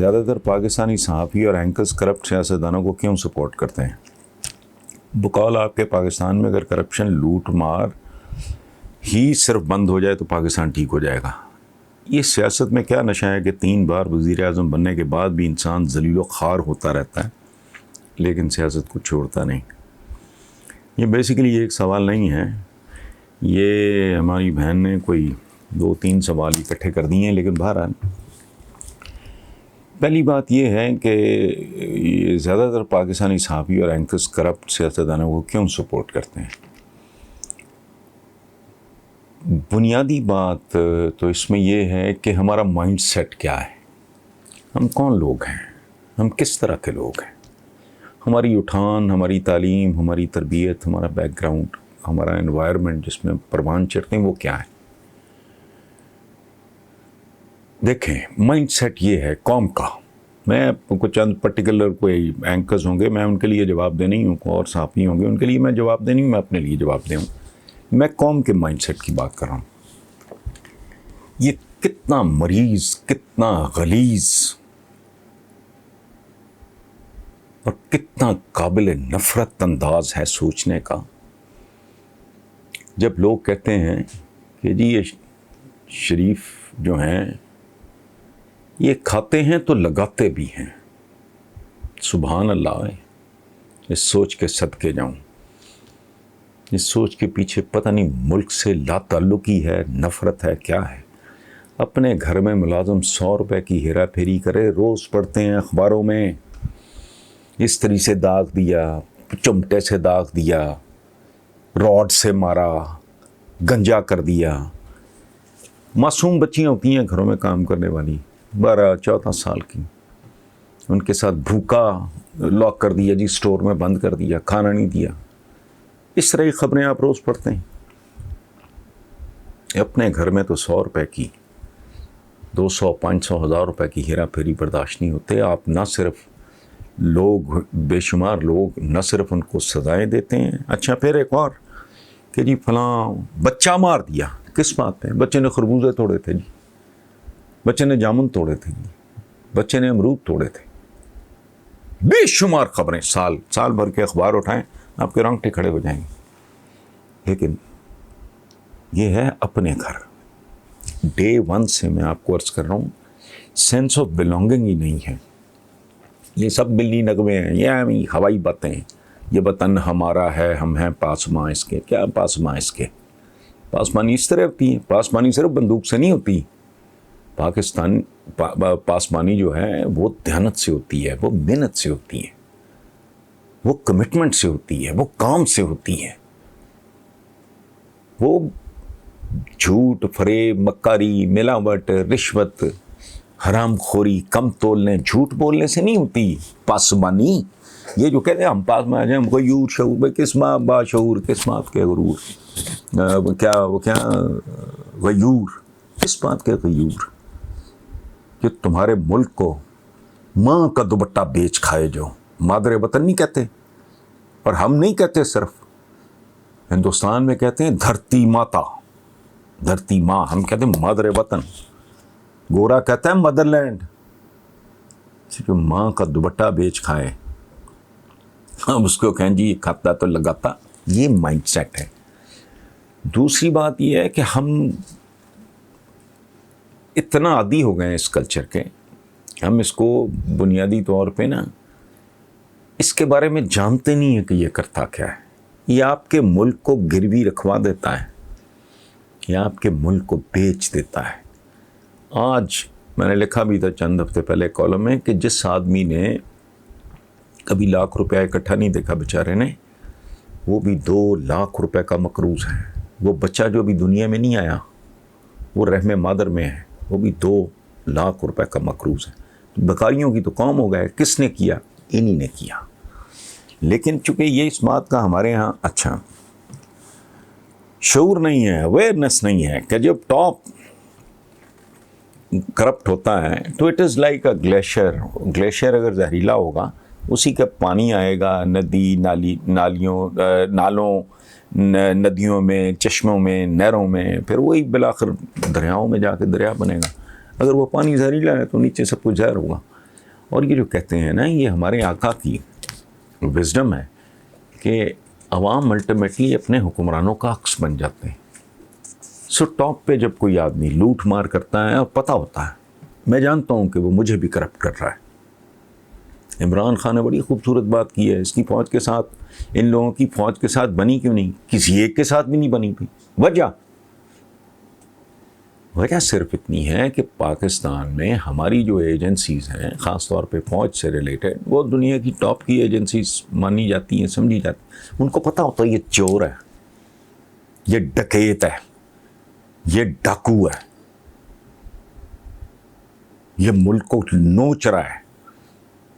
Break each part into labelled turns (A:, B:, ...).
A: زیادہ تر پاکستانی صحافی اور اینکرز کرپٹ سیاستدانوں کو کیوں سپورٹ کرتے ہیں؟ بقول آپ کے پاکستان میں اگر کرپشن لوٹ مار ہی صرف بند ہو جائے تو پاکستان ٹھیک ہو جائے گا۔ یہ سیاست میں کیا نشہ ہے کہ 3 بار وزیر اعظم بننے کے بعد بھی انسان ذلیل و خوار ہوتا رہتا ہے لیکن سیاست کو چھوڑتا نہیں۔ یہ بیسیکلی ایک سوال نہیں ہے، یہ ہماری بہن نے کوئی 2-3 سوال اکٹھے کر دیے ہیں، لیکن بہرحال پہلی بات یہ ہے کہ زیادہ تر پاکستانی صحافی اور اینکرز کرپٹ سیاستدانوں کو کیوں سپورٹ کرتے ہیں؟ بنیادی بات تو اس میں یہ ہے کہ ہمارا مائنڈ سیٹ کیا ہے، ہم کون لوگ ہیں، ہم کس طرح کے لوگ ہیں، ہماری اٹھان، ہماری تعلیم، ہماری تربیت، ہمارا بیک گراؤنڈ، ہمارا انوائرمنٹ جس میں پروان چڑھتے ہیں وہ کیا ہے۔ دیکھیں، مائنڈ سیٹ یہ ہے قوم کا۔ میں کچھ چند پرٹیکولر کوئی اینکرز ہوں گے، میں ان کے لیے جواب دے نہیں ہوں، اور صحافی ہوں گے ان کے لیے میں جواب دے نہیں ہوں، میں اپنے لیے جواب دے ہوں۔ میں قوم کے مائنڈ سیٹ کی بات کر رہا ہوں۔ یہ کتنا مریض، کتنا غلیظ اور کتنا قابل نفرت انداز ہے سوچنے کا جب لوگ کہتے ہیں کہ جی یہ شریف جو ہیں یہ کھاتے ہیں تو لگاتے بھی ہیں۔ سبحان اللہ، اس سوچ کے صدقے جاؤں۔ اس سوچ کے پیچھے پتہ نہیں ملک سے لا تعلقی ہے، نفرت ہے، کیا ہے۔ اپنے گھر میں ملازم 100 روپے کی ہیرا پھیری کرے، روز پڑھتے ہیں اخباروں میں استری سے داغ دیا، چمٹے سے داغ دیا، راڈ سے مارا، گنجا کر دیا۔ معصوم بچیاں ہوتی ہیں گھروں میں کام کرنے والی، 12-14 سال کی، ان کے ساتھ بھوکا لاک کر دیا جی، سٹور میں بند کر دیا، کھانا نہیں دیا۔ اس طرح کی خبریں آپ روز پڑھتے ہیں۔ اپنے گھر میں تو 100 روپے کی، 200، 500، 1000 روپے کی ہیرا پھیری برداشت نہیں ہوتے۔ آپ نہ صرف لوگ، بے شمار لوگ نہ صرف ان کو سزائیں دیتے ہیں، اچھا پھر ایک اور کہ جی فلاں بچہ مار دیا، کس بات پہ؟ بچے نے خربوزے توڑے تھے جی، بچے نے جامن توڑے تھے جی، بچے نے امرود توڑے تھے۔ بے شمار خبریں، سال بھر کے اخبار اٹھائیں آپ کے رونگٹے کھڑے ہو جائیں گے۔ لیکن یہ ہے اپنے گھر۔ ڈے 1 سے میں آپ کو عرض کر رہا ہوں، سینس آف بلانگنگ ہی نہیں ہے۔ یہ سب ملی نغمے ہیں، یہ ہوائی باتیں ہیں، یہ وطن ہمارا ہے، ہم ہیں پاسماں اس کے۔ کیا پاسماں اس کے؟ پاسمانی اس طرح ہوتی ہے، پاسمانی صرف بندوق سے نہیں ہوتی۔ پاسمانی جو ہے وہ دیانت سے ہوتی ہے، وہ محنت سے ہوتی ہے، وہ کمٹمنٹ سے ہوتی ہے، وہ کام سے ہوتی ہے۔ وہ جھوٹ، فریب، مکاری، ملاوٹ، رشوت، حرام خوری، کم تولنے، جھوٹ بولنے سے نہیں ہوتی پاسبانی۔ یہ جو کہتے ہیں ہم پاس میں آ جائیں، ہم غیور شعور، بھائی کس ماں باشعور، کس بات کے غرور، کیا غیور، کس بات کے غیور کہ تمہارے ملک کو ماں کا دوپٹہ بیچ کھائے، جو مادر وطن نہیں کہتے، اور ہم نہیں کہتے، صرف ہندوستان میں کہتے ہیں دھرتی ماتا، دھرتی ماں، ہم کہتے ہیں مادر وطن۔ گورا کہتا ہے مدر لینڈ۔ جو ماں کا دوپٹہ بیچ کھائے ہم اس کو کہیں جی یہ کھاتا تو لگاتا۔ یہ مائنڈ سیٹ ہے۔ دوسری بات یہ ہے کہ ہم اتنا عادی ہو گئے ہیں اس کلچر کے، ہم اس کو بنیادی طور پہ نا اس کے بارے میں جانتے نہیں ہیں کہ یہ کرتا کیا ہے۔ یہ آپ کے ملک کو گروی رکھوا دیتا ہے، یہ آپ کے ملک کو بیچ دیتا ہے۔ آج میں نے لکھا بھی تھا چند ہفتے پہلے کالم میں کہ جس آدمی نے کبھی 1,00,000 روپیہ اکٹھا نہیں دیکھا بیچارے نے، وہ بھی 2,00,000 روپے کا مقروض ہے۔ وہ بچہ جو بھی دنیا میں نہیں آیا، وہ رحم مادر میں ہے، وہ بھی 2,00,000 روپے کا مقروض ہے۔ بکاریوں کی تو قوم ہو گئے، کس نے کیا؟ انہی نے کیا۔ لیکن چونکہ یہ اس بات کا ہمارے ہاں اچھا شعور نہیں ہے، اویئرنیس نہیں ہے کہ جب ٹاپ کرپٹ ہوتا ہے تو it is like a glacier اگر زہریلا ہوگا، اسی کا پانی آئے گا ندی، نالوں، ندیوں میں، چشموں میں، نہروں میں، پھر وہی بالآخر دریاؤں میں جا کے دریا بنے گا۔ اگر وہ پانی زہریلا ہے تو نیچے سب کچھ زہر ہوگا۔ اور یہ جو کہتے ہیں نا، یہ ہمارے آقا کی وزڈم ہے کہ عوام الٹیمیٹلی اپنے حکمرانوں کا عکس بن جاتے ہیں. سو ٹاپ پہ جب کوئی آدمی لوٹ مار کرتا ہے اور پتہ ہوتا ہے، میں جانتا ہوں کہ وہ مجھے بھی کرپٹ کر رہا ہے. عمران خان نے بڑی خوبصورت بات کی ہے، اس کی فوج کے ساتھ، ان لوگوں کی فوج کے ساتھ بنی کیوں نہیں؟ کسی ایک کے ساتھ بھی نہیں بنی تھی. وجہ صرف اتنی ہے کہ پاکستان میں ہماری جو ایجنسیز ہیں، خاص طور پہ فوج سے ریلیٹڈ، وہ دنیا کی ٹاپ کی ایجنسیز مانی جاتی ہیں، سمجھی جاتی ہیں. ان کو پتہ ہوتا ہے یہ چور ہے، یہ ڈکیت ہے، یہ ڈاکو ہے، یہ ملک کو نوچ رہا ہے،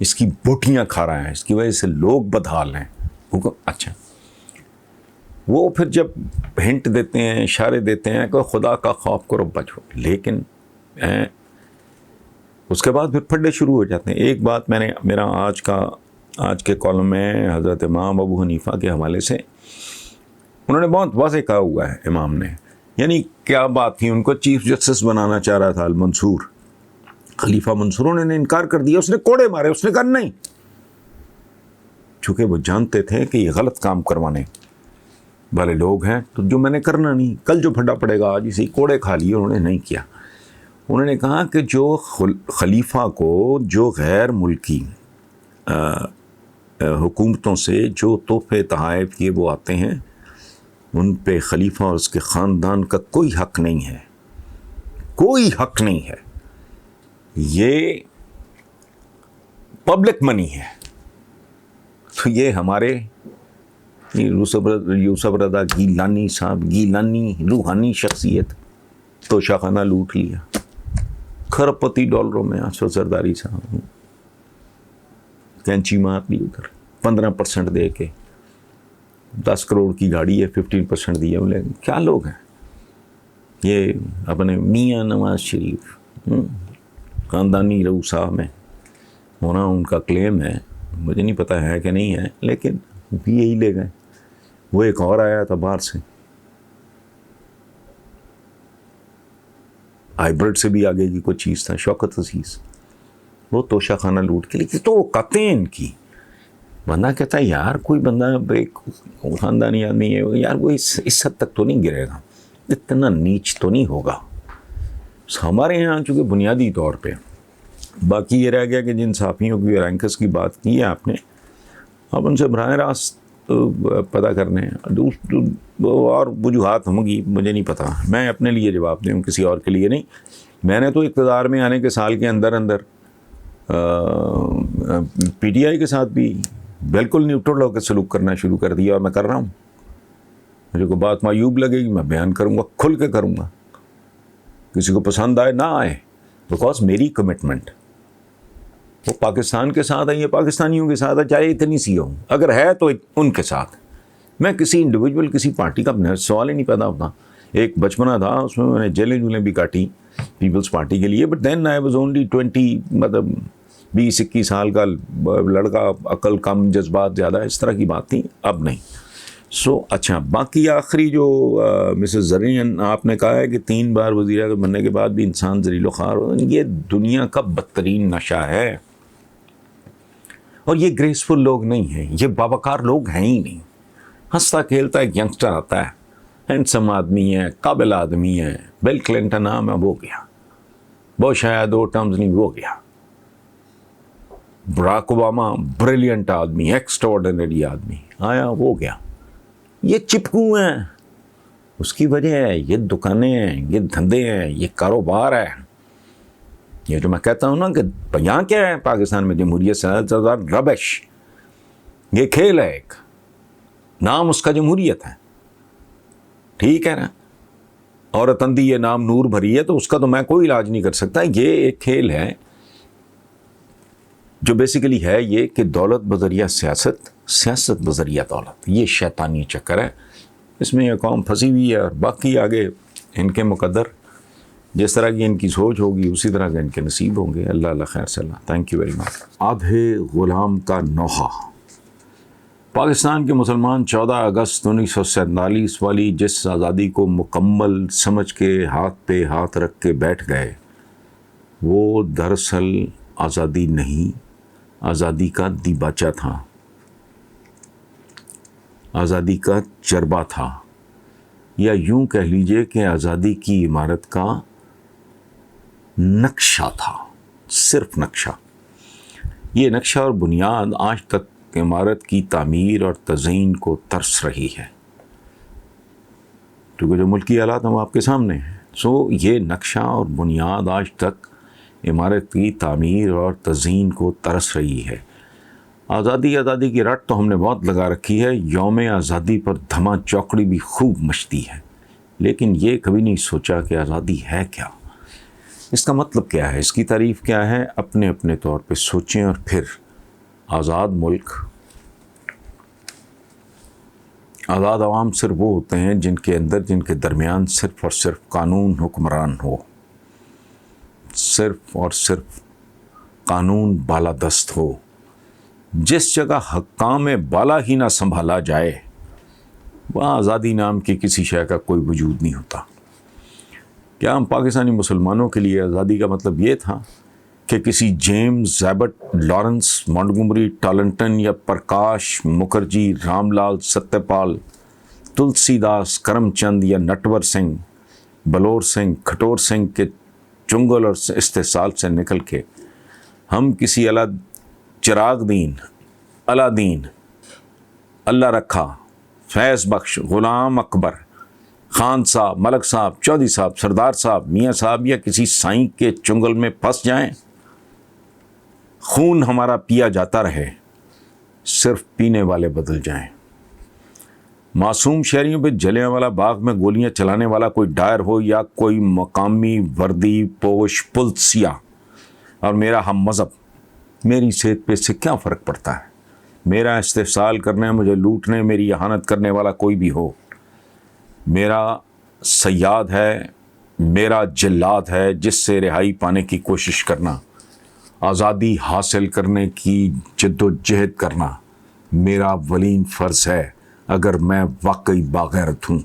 A: اس کی بوٹیاں کھا رہا ہے، اس کی وجہ سے لوگ بدحال ہیں. اچھا، وہ پھر جب ہنٹ دیتے ہیں، اشارے دیتے ہیں کہ خدا کا خوف کرو بچو، لیکن اس کے بعد پھر پھڈے شروع ہو جاتے ہیں. ایک بات میرا آج کے کالم میں حضرت امام ابو حنیفہ کے حوالے سے انہوں نے بہت واضح کہا ہوا ہے. امام نے، یعنی کیا بات تھی، ان کو چیف جسٹس بنانا چاہ رہا تھا المنصور، خلیفہ منصور، انہوں نے انکار کر دیا، اس نے کوڑے مارے، اس نے کہا نہیں، چونکہ وہ جانتے تھے کہ یہ غلط کام کروانے والے لوگ ہیں، تو جو میں نے کرنا نہیں، کل جو پھڈا پڑے گا آج اسی کوڑے کھا لیے. انہوں نے نہیں کیا. انہوں نے کہا کہ جو خلیفہ کو جو غیر ملکی حکومتوں سے جو تحفے تحائف کیے وہ آتے ہیں، ان پہ خلیفہ اور اس کے خاندان کا کوئی حق نہیں ہے، کوئی حق نہیں ہے. یہ پبلک منی ہے. تو یہ ہمارے یوسف رضا گیلانی صاحب، گیلانی روحانی شخصیت، تو شاخانہ لوٹ لیا کھرب پتی ڈالروں میں. اسود زرداری صاحب کینچی مار لی ادھر، 15% دے کے 10 کروڑ کی گاڑی ہے، 15% دیا. بولے کیا لوگ ہیں یہ؟ اپنے میاں نواز شریف خاندانی رؤسا میں ہونا ان کا کلیم ہے، مجھے نہیں پتہ ہے کہ نہیں ہے، لیکن بھی یہی لے گئے. وہ ایک اور آیا تھا باہر سے، ہائیبرڈ سے بھی آگے کی کوئی چیز تھا، شوکت عزیز، وہ توشہ خانہ لوٹ کے لیے. تو قطع ان کی بندہ کہتا ہے یار کوئی بندہ ایک خاندانی آدمی ہے یار، وہ اس حد تک تو نہیں گرے گا، اتنا نیچ تو نہیں ہوگا. ہمارے یہاں چونکہ بنیادی طور پہ باقی یہ رہ گیا کہ جن صحافیوں کی رینکس کی بات کی ہے آپ نے، اب ان سے براہ راست پتہ کرنے اور وجوہات ہوں گی، مجھے نہیں پتہ، میں اپنے لیے جواب دوں، کسی اور کے لیے نہیں. میں نے تو اقتدار میں آنے کے سال کے اندر پی ٹی آئی کے ساتھ بھی بالکل نیوٹرل ہو کے سلوک کرنا شروع کر دیا، اور میں کر رہا ہوں. مجھے کوئی بات معیوب لگے گی میں بیان کروں گا، کھل کے کروں گا، کسی کو پسند آئے نہ آئے، بیکاز میری کمٹمنٹ وہ پاکستان کے ساتھ ہے، یہ پاکستانیوں کے ساتھ ہے، چاہے اتنی سی ہوں، اگر ہے تو ان کے ساتھ. میں کسی انڈیویجول کسی پارٹی کا سوال ہی نہیں پیدا ہوتا. ایک بچپنا تھا اس میں نے جیلیں جولیں بھی کاٹی پیپلز پارٹی کے لیے، but then I was only 20، مطلب 20-21 سال کا لڑکا، عقل کم، جذبات زیادہ، اس طرح کی بات تھی، اب نہیں. اچھا، باقی آخری جو مسز زرین آپ نے کہا ہے کہ 3 بار وزیر اعظم بننے کے بعد بھی انسان ذلیل و خوار ہو، یہ دنیا کا بدترین نشہ ہے. اور یہ گریسفل لوگ نہیں ہیں، یہ باوقار لوگ ہیں ہی نہیں. ہنستا کھیلتا ایک ینگسٹر آتا ہے، ہینڈسم آدمی ہے، قابل آدمی ہے، بل کلنٹن نام ہے، وہ گیا. بش آیا 2 ٹرمز نہیں، وہ گیا. براک اوباما بریلینٹ آدمی، ایکسٹراڈنری آدمی، آیا، وہ گیا. یہ چپکو ہیں، اس کی وجہ ہے یہ دکانیں ہیں، یہ دھندے ہیں، یہ کاروبار ہے. یہ جو میں کہتا ہوں نا کہ یہاں کیا ہے پاکستان میں جمہوریت سے ربش، یہ کھیل ہے، ایک نام اس کا جمہوریت ہے، ٹھیک ہے نا. عورت اندھی یہ نام نور بھری ہے، تو اس کا تو میں کوئی علاج نہیں کر سکتا. یہ ایک کھیل ہے جو بیسیکلی ہے یہ کہ دولت بذریعہ سیاست، سیاست بذریعہ دولت، یہ شیطانی چکر ہے. اس میں یہ قوم پھنسی ہوئی ہے، اور باقی آگے ان کے مقدر، جس طرح کی ان کی سوچ ہوگی اسی طرح کے ان کے نصیب ہوں گے. اللہ خیر صلی اللہ. Thank you very much. آدھے غلام کا نوحہ. پاکستان کے مسلمان 14 اگست 1947 والی جس آزادی کو مکمل سمجھ کے ہاتھ پہ ہاتھ رکھ کے بیٹھ گئے، وہ دراصل آزادی نہیں آزادی کا دیباچہ تھا، آزادی کا چربا تھا، یا یوں کہہ لیجئے کہ آزادی کی عمارت کا نقشہ تھا، صرف نقشہ۔ یہ نقشہ اور بنیاد آج تک عمارت کی تعمیر اور تزئین کو ترس رہی ہے، کیونکہ جو ملکی حالات ہیں وہ آپ کے سامنے ہیں۔ یہ نقشہ اور بنیاد آج تک عمارت کی تعمیر اور تزئین کو ترس رہی ہے۔ آزادی کی رٹ تو ہم نے بہت لگا رکھی ہے، یوم آزادی پر دھما چوکڑی بھی خوب مچتی ہے، لیکن یہ کبھی نہیں سوچا کہ آزادی ہے کیا، اس کا مطلب کیا ہے، اس کی تعریف کیا ہے۔ اپنے اپنے طور پہ سوچیں، اور پھر آزاد ملک، آزاد عوام صرف وہ ہوتے ہیں جن کے درمیان صرف اور صرف قانون حکمران ہو، صرف اور صرف قانون بالادست ہو۔ جس جگہ حکام بالا ہی نہ سنبھالا جائے، وہاں آزادی نام کی کسی شے کا کوئی وجود نہیں ہوتا۔ کیا ہم پاکستانی مسلمانوں کے لیے آزادی کا مطلب یہ تھا کہ کسی جیمز زیبٹ، لارنس مونٹگومری ٹالنٹن یا پرکاش مکھرجی، رام لال ستیہ پال، تلسی داس کرم چند یا نٹور سنگھ، بلور سنگھ، کھٹور سنگھ کے چنگل اور استحصال سے نکل کے ہم کسی چراغ دین، الادین، اللہ رکھا، فیض بخش، غلام اکبر، خان صاحب، ملک صاحب، چودھری صاحب، سردار صاحب، میاں صاحب یا کسی سائیں کے چنگل میں پھنس جائیں، خون ہمارا پیا جاتا رہے، صرف پینے والے بدل جائیں، معصوم شہریوں پہ جلیانوالہ باغ میں گولیاں چلانے والا کوئی ڈائر ہو یا کوئی مقامی وردی پوش پلسیا اور میرا ہم مذہب، میری صحت پہ اس سے کیا فرق پڑتا ہے؟ میرا استحصال کرنے، مجھے لوٹنے، میری اہانت کرنے والا کوئی بھی ہو، میرا صیاد ہے، میرا جلاد ہے، جس سے رہائی پانے کی کوشش کرنا، آزادی حاصل کرنے کی جد و جہد کرنا میرا اولین فرض ہے، اگر میں واقعی باغیرت ہوں۔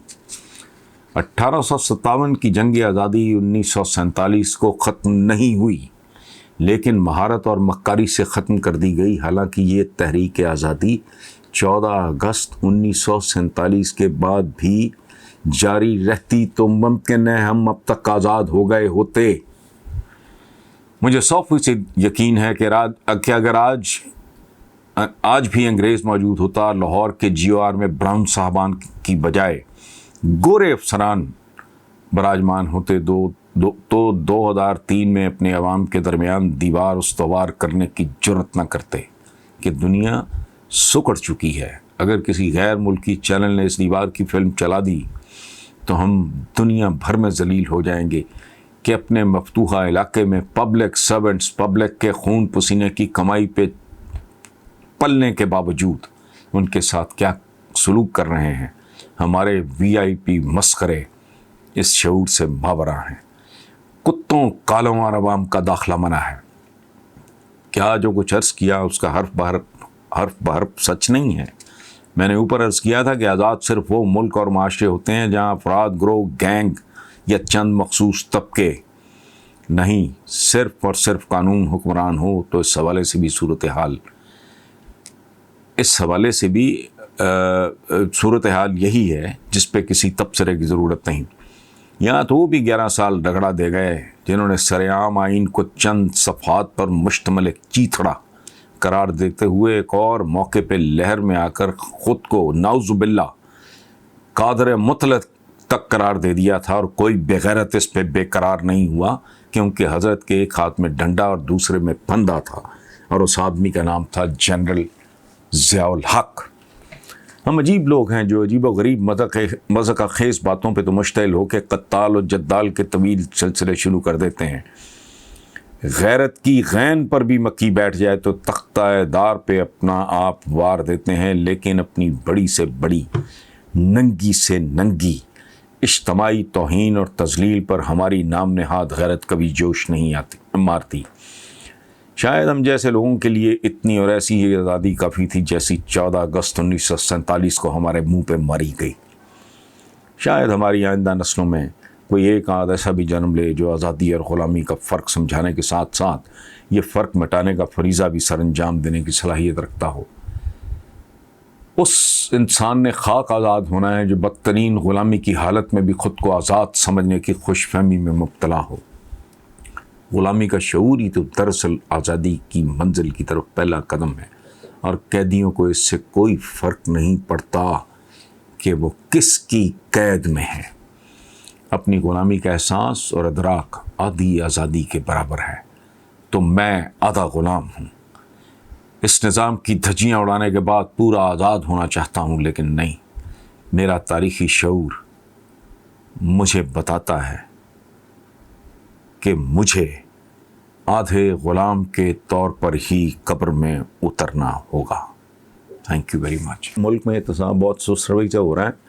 A: 1857 کی جنگ آزادی 1947 کو ختم نہیں ہوئی، لیکن مہارت اور مکاری سے ختم کر دی گئی۔ حالانکہ یہ تحریک آزادی 14 اگست 1947 کے بعد بھی جاری رہتی تو ممکن ہے ہم اب تک آزاد ہو گئے ہوتے۔ مجھے 100% یقین ہے کہ اگر آج بھی انگریز موجود ہوتا، لاہور کے GOR میں براؤن صاحبان کی بجائے گورے افسران براجمان ہوتے تو 2003 میں اپنے عوام کے درمیان دیوار استوار کرنے کی جرت نہ کرتے کہ دنیا سکڑ چکی ہے۔ اگر کسی غیر ملکی چینل نے اس دیوار کی فلم چلا دی تو ہم دنیا بھر میں ذلیل ہو جائیں گے کہ اپنے مفتوحہ علاقے میں پبلک سرونٹس پبلک کے خون پسینے کی کمائی پہ پلنے کے باوجود ان کے ساتھ کیا سلوک کر رہے ہیں۔ ہمارے VIP مسخرے اس شعور سے ماورا ہیں۔ کتوں کالوں اور عوام کا داخلہ منع ہے۔ کیا جو کچھ عرض کیا اس کا حرف بحرف سچ نہیں ہے؟ میں نے اوپر عرض کیا تھا کہ آزاد صرف وہ ملک اور معاشرے ہوتے ہیں جہاں افراد، گروہ، گینگ یا چند مخصوص طبقے نہیں، صرف اور صرف قانون حکمران ہو۔ تو اس حوالے سے بھی صورتحال یہی ہے جس پہ کسی تبصرے کی ضرورت نہیں۔ یہاں تو وہ بھی 11 سال رگڑا دے گئے جنہوں نے سرعام آئین کو چند صفحات پر مشتمل ایک چیتھڑا قرار دیتے ہوئے ایک اور موقع پہ لہر میں آ کر خود کو نعوذ باللہ قادر مطلق تک قرار دے دیا تھا، اور کوئی بغیرت اس پہ بے قرار نہیں ہوا کیونکہ حضرت کے ایک ہاتھ میں ڈنڈا اور دوسرے میں پھندا تھا، اور اس آدمی کا نام تھا جنرل ضیاء الحق۔ ہم عجیب لوگ ہیں جو عجیب و غریب مذاق خیز باتوں پہ تو مشتعل ہو کے قتال و جدال کے طویل سلسلے شروع کر دیتے ہیں۔ غیرت کی غین پر بھی مکھی بیٹھ جائے تو تختہ دار پہ اپنا آپ وار دیتے ہیں، لیکن اپنی بڑی سے بڑی، ننگی سے ننگی اجتماعی توہین اور تذلیل پر ہماری نام نہاد غیرت کبھی جوش نہیں مارتی۔ شاید ہم جیسے لوگوں کے لیے اتنی اور ایسی ہی آزادی کافی تھی جیسی 14 اگست 1947 کو ہمارے منہ پہ ماری گئی۔ شاید ہماری آئندہ نسلوں میں کوئی ایک آدھ ایسا بھی جنم لے جو آزادی اور غلامی کا فرق سمجھانے کے ساتھ ساتھ یہ فرق مٹانے کا فریضہ بھی سر انجام دینے کی صلاحیت رکھتا ہو، اس انسان نے خاک آزاد ہونا ہے جو بدترین غلامی کی حالت میں بھی خود کو آزاد سمجھنے کی خوش فہمی میں مبتلا ہو۔ غلامی کا شعور ہی تو دراصل آزادی کی منزل کی طرف پہلا قدم ہے، اور قیدیوں کو اس سے کوئی فرق نہیں پڑتا کہ وہ کس کی قید میں ہے۔ اپنی غلامی کا احساس اور ادراک آدھی آزادی کے برابر ہے۔ تو میں آدھا غلام ہوں، اس نظام کی دھجیاں اڑانے کے بعد پورا آزاد ہونا چاہتا ہوں، لیکن نہیں، میرا تاریخی شعور مجھے بتاتا ہے کہ مجھے آدھے غلام کے طور پر ہی قبر میں اترنا ہوگا۔ Thank you very much. ملک میں احتساب بہت سست روی سے ہو رہا ہے۔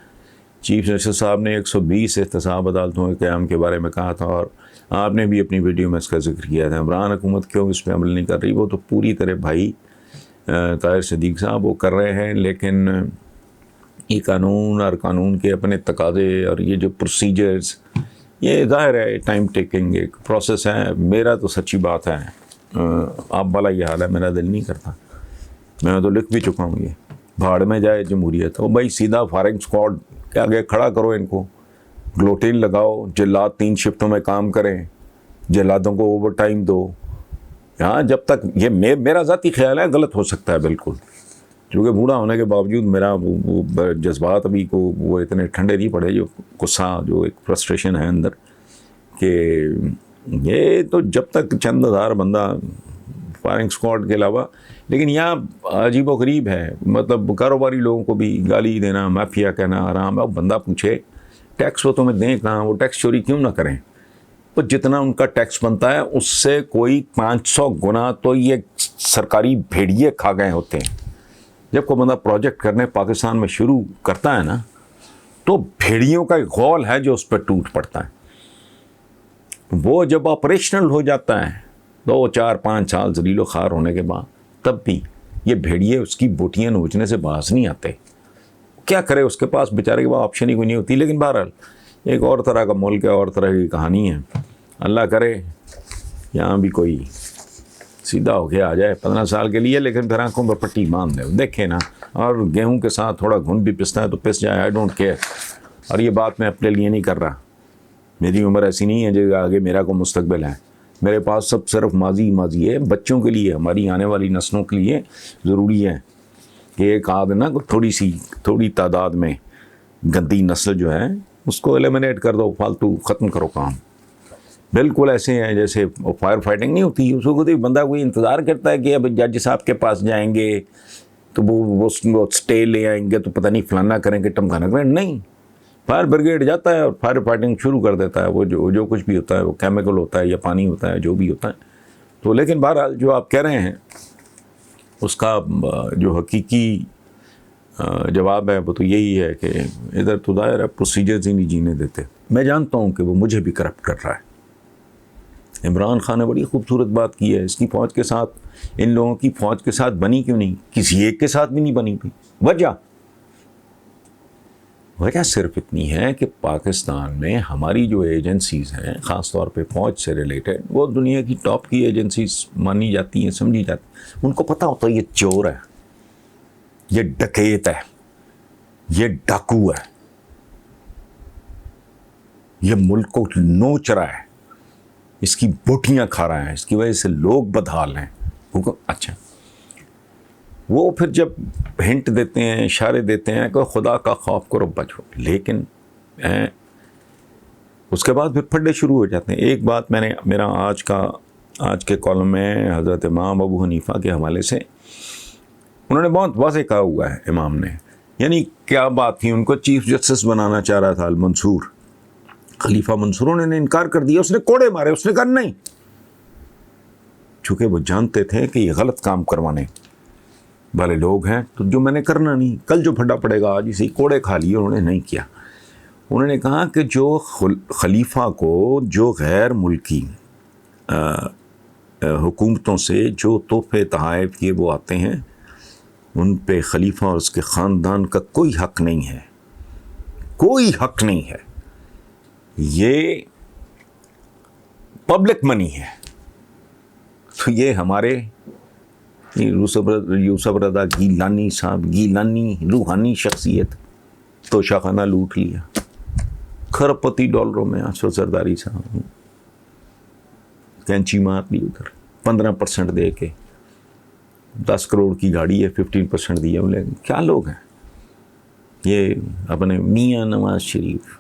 A: چیف جسٹس صاحب نے 120 احتساب عدالتوں کے قیام کے بارے میں کہا تھا، اور آپ نے بھی اپنی ویڈیو میں اس کا ذکر کیا تھا۔ عمران حکومت کیوں اس پہ عمل نہیں کر رہی؟ وہ تو پوری طرح بھائی طاہر صدیق صاحب وہ کر رہے ہیں، لیکن یہ قانون اور قانون کے اپنے تقاضے اور یہ جو پروسیجرز، یہ ظاہر ہے ٹائم ٹیکنگ ایک پروسیس ہے۔ میرا تو سچی بات ہے، آپ والا یہ حال ہے، میرا دل نہیں کرتا، میں تو لکھ بھی چکا ہوں، یہ بھاڑ میں جائے جمہوریت۔ وہ بھائی سیدھا فائرنگ اسکواڈ کے آگے کھڑا کرو، ان کو گلوٹین لگاؤ، جلاد 3 شفٹوں میں کام کریں، جلادوں کو اوور ٹائم دو۔ ہاں جب تک یہ میرا ذاتی خیال ہے، غلط ہو سکتا ہے بالکل، کیونکہ بوڑھا ہونے کے باوجود میرا وہ جذبات ابھی کو وہ اتنے ٹھنڈے نہیں پڑے، جو غصہ، جو ایک فرسٹریشن ہے اندر، کہ یہ تو جب تک چند ہزار بندہ فائرنگ اسکواڈ کے علاوہ، لیکن یہاں عجیب و غریب ہے، مطلب کاروباری لوگوں کو بھی گالی دینا، مافیا کہنا آرام ہے۔ بندہ پوچھے ٹیکس وہ تمہیں دیں کہاں، وہ ٹیکس چوری کیوں نہ کریں؟ تو جتنا ان کا ٹیکس بنتا ہے اس سے کوئی 500 گنا تو یہ سرکاری بھیڑیے کھا گئے ہوتے ہیں۔ جب کوئی بندہ پروجیکٹ کرنے پاکستان میں شروع کرتا ہے نا، تو بھیڑیوں کا ایک غول ہے جو اس پہ ٹوٹ پڑتا ہے۔ وہ جب آپریشنل ہو جاتا ہے 2 4 5 سال ذلیل و خوار ہونے کے بعد، تب بھی یہ بھیڑیے اس کی بوٹیاں نوچنے سے باز نہیں آتے۔ کیا کرے، اس کے پاس بیچارے کے پاس آپشن ہی کوئی نہیں ہوتی۔ لیکن بہرحال ایک اور طرح کا ملک ہے، اور طرح کی کہانی ہے۔ اللہ کرے یہاں بھی کوئی سیدھا ہو کے آ جائے 15 سال کے لیے، لیکن پھر آنکھوں پر پٹی باندھ دے، دیکھیں نا، اور گیہوں کے ساتھ تھوڑا گھن بھی پستا ہے تو پس جائے، آئی ڈونٹ کیئر۔ اور یہ بات میں اپنے لیے نہیں کر رہا، میری عمر ایسی نہیں ہے جو آگے میرا کو مستقبل ہے۔ میرے پاس سب صرف ماضی ہے، بچوں کے لیے، ہماری آنے والی نسلوں کے لیے ضروری ہے کہ ایک آدھ نا تھوڑی تعداد میں گندی نسل جو ہے اس کو ایلیمنیٹ کر دو، فالتو ختم کرو کام۔ بالکل ایسے ہیں جیسے فائر فائٹنگ نہیں ہوتی، اس کو بندہ کوئی انتظار کرتا ہے کہ اب جج صاحب کے پاس جائیں گے تو وہ اسٹے لے آئیں گے تو پتہ نہیں فلانا کریں گے ٹمکانا کریں، نہیں، فائر بریگیڈ جاتا ہے اور فائر فائٹنگ شروع کر دیتا ہے۔ وہ جو کچھ بھی ہوتا ہے، وہ کیمیکل ہوتا ہے یا پانی ہوتا ہے، جو بھی ہوتا ہے۔ تو لیکن بہرحال جو آپ کہہ رہے ہیں اس کا جو حقیقی جواب ہے وہ تو یہی ہے کہ ادھر تو ظاہر ہے پروسیجرز ہی نہیں جینے دیتے۔ میں جانتا ہوں کہ وہ مجھے بھی کرپٹ کر رہا ہے۔ عمران خان نے بڑی خوبصورت بات کی ہے، اس کی فوج کے ساتھ، ان لوگوں کی فوج کے ساتھ بنی کیوں نہیں؟ کسی ایک کے ساتھ بھی نہیں بنی تھی۔ وجہ صرف اتنی ہے کہ پاکستان میں ہماری جو ایجنسیز ہیں، خاص طور پہ فوج سے ریلیٹڈ، وہ دنیا کی ٹاپ کی ایجنسیز مانی جاتی ہیں، سمجھی جاتی ہیں۔ ان کو پتہ ہوتا ہے یہ چور ہے، یہ ڈکیت ہے، یہ ڈاکو ہے، یہ ملک کو نوچ رہا ہے، اس کی بوٹیاں کھا رہا ہے، اس کی وجہ سے لوگ بدحال ہیں۔ اچھا، وہ پھر جب ہنٹ دیتے ہیں، اشارے دیتے ہیں کہ خدا کا خوف کرو بچو، لیکن اس کے بعد پھر پھڈے شروع ہو جاتے ہیں۔ ایک بات میرا آج کے کالم میں حضرت امام ابو حنیفہ کے حوالے سے انہوں نے بہت واضح کہا ہوا ہے، امام نے، یعنی کیا بات تھی، ان کو چیف جسٹس بنانا چاہ رہا تھا المنصور، خلیفہ منصور، انہوں نے انکار کر دیا، اس نے کوڑے مارے، اس نے کہا نہیں، چونکہ وہ جانتے تھے کہ یہ غلط کام کروانے والے لوگ ہیں، تو جو میں نے کرنا نہیں، کل جو پھڈا پڑے گا، آج اسے کوڑے کھا لیے، انہوں نے نہیں کیا۔ انہوں نے کہا کہ جو خلیفہ کو جو غیر ملکی حکومتوں سے جو تحفے تحائف کیے وہ آتے ہیں، ان پہ خلیفہ اور اس کے خاندان کا کوئی حق نہیں ہے، کوئی حق نہیں ہے۔ یہ پبلک منی ہے. تو یہ ہمارے یوسف رضا گیلانی صاحب، گیلانی روحانی شخصیت، توشہ خانہ لوٹ لیا کھرب پتی ڈالروں میں. اشرف زرداری صاحب کینچی مار دی ادھر 15% دے کے. 10 کروڑ کی گاڑی ہے 15% دیا. بولے کیا لوگ ہیں یہ؟ اپنے میاں نواز شریف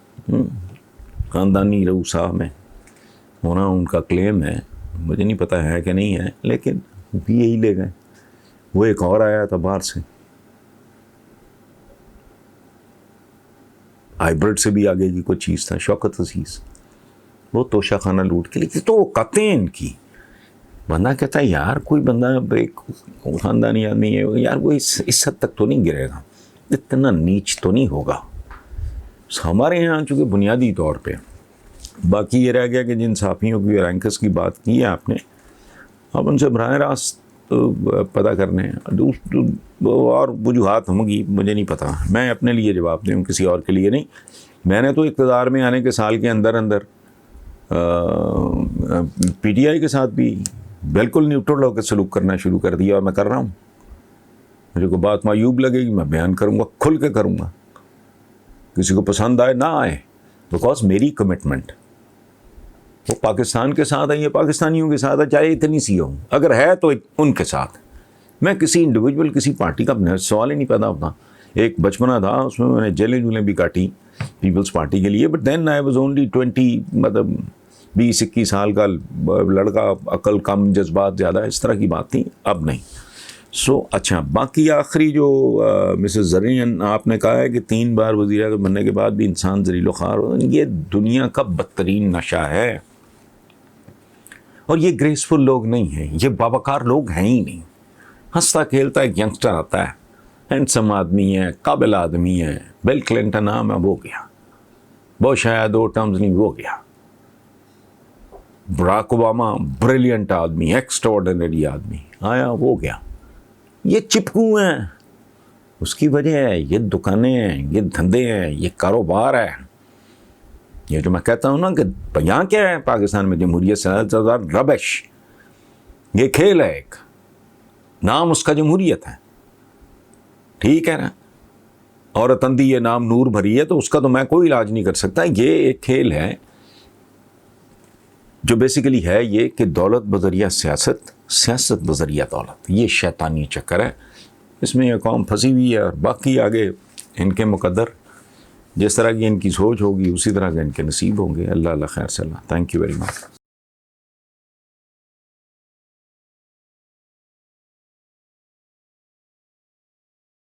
A: خاندانی رؤ صاحب میں ہونا ان کا کلیم ہے، مجھے نہیں پتہ ہے کہ نہیں ہے، لیکن بھی یہی لے گئے. وہ ایک اور آیا تھا باہر سے، ہائیبرڈ سے بھی آگے کی کوئی چیز تھا، شوکت عزیز، وہ توشہ خانہ لوٹ کے لیے. تو قطع ان کی بندہ کہتا ہے یار کوئی بندہ ایک خاندانی آدمی ہے یار، وہ اس حد تک تو نہیں گرے گا، اتنا نیچ تو نہیں ہوگا. ہمارے یہاں چونکہ بنیادی طور پہ باقی یہ رہ گیا کہ جن صحافیوں کی رینکس کی بات کی ہے آپ نے، آپ ان سے براہ راست پتہ کرنے اور وجوہات ہوں گی، مجھے نہیں پتہ، میں اپنے لیے جواب دوں، کسی اور کے لیے نہیں. میں نے تو اقتدار میں آنے کے سال کے اندر اندر پی ٹی آئی کے ساتھ بھی بالکل نیوٹرل ہو کے سلوک کرنا شروع کر دیا، اور میں کر رہا ہوں. مجھے کوئی بات معیوب لگے گی میں بیان کروں گا، کھل کے کروں گا، کسی کو پسند آئے نہ آئے، بیکاز میری کمٹمنٹ وہ پاکستان کے ساتھ ہے، یہ پاکستانیوں کے ساتھ ہے، چاہے اتنی سی ہوں، اگر ہے تو ان کے ساتھ. میں کسی انڈیویجول کسی پارٹی کا سوال ہی نہیں پیدا ہوتا. ایک بچپنا تھا اس میں میں نے جیلیں جولیں بھی کاٹی پیپلز پارٹی کے لیے، but then I was only 20، مطلب 20-21 سال کا لڑکا، عقل کم، جذبات زیادہ، اس طرح کی بات تھی، اب نہیں. اچھا، باقی آخری جو مسز زرین آپ نے کہا ہے کہ 3 بار وزیر اعظم بننے کے بعد بھی انسان ذلیل و خوار ہو، یہ دنیا کا بدترین نشہ ہے. اور یہ گریسفل لوگ نہیں ہیں، یہ باوقار لوگ ہیں ہی نہیں. ہنستا کھیلتا ایک ینگسٹر آتا ہے، ہینڈسم آدمی ہے، قابل آدمی ہے، بل کلنٹن نام ہے، وہ گیا. بش آیا 2 ٹرمز نہیں، وہ گیا. براک اوباما بریلینٹ آدمی، ایکسٹراڈنری آدمی، آیا وہ گیا. یہ چپکو ہیں، اس کی وجہ ہے یہ دکانیں ہیں، یہ دھندے ہیں، یہ کاروبار ہے. یہ جو میں کہتا ہوں نا کہ یہاں کیا ہے پاکستان میں جمہوریت سے ربش، یہ کھیل ہے، ایک نام اس کا جمہوریت ہے، ٹھیک ہے نا. عورت اندھی یہ نام نور بھری ہے، تو اس کا تو میں کوئی علاج نہیں کر سکتا. یہ ایک کھیل ہے جو بیسیکلی ہے یہ کہ دولت بذریعہ سیاست، سیاست بذریعہ دولت، یہ شیطانی چکر ہے. اس میں یہ قوم پھنسی ہوئی ہے، اور باقی آگے ان کے مقدر جس طرح کی ان کی سوچ ہوگی اسی طرح کے ان کے نصیب ہوں گے. اللہ خیر صلی اللہ. Thank you very much.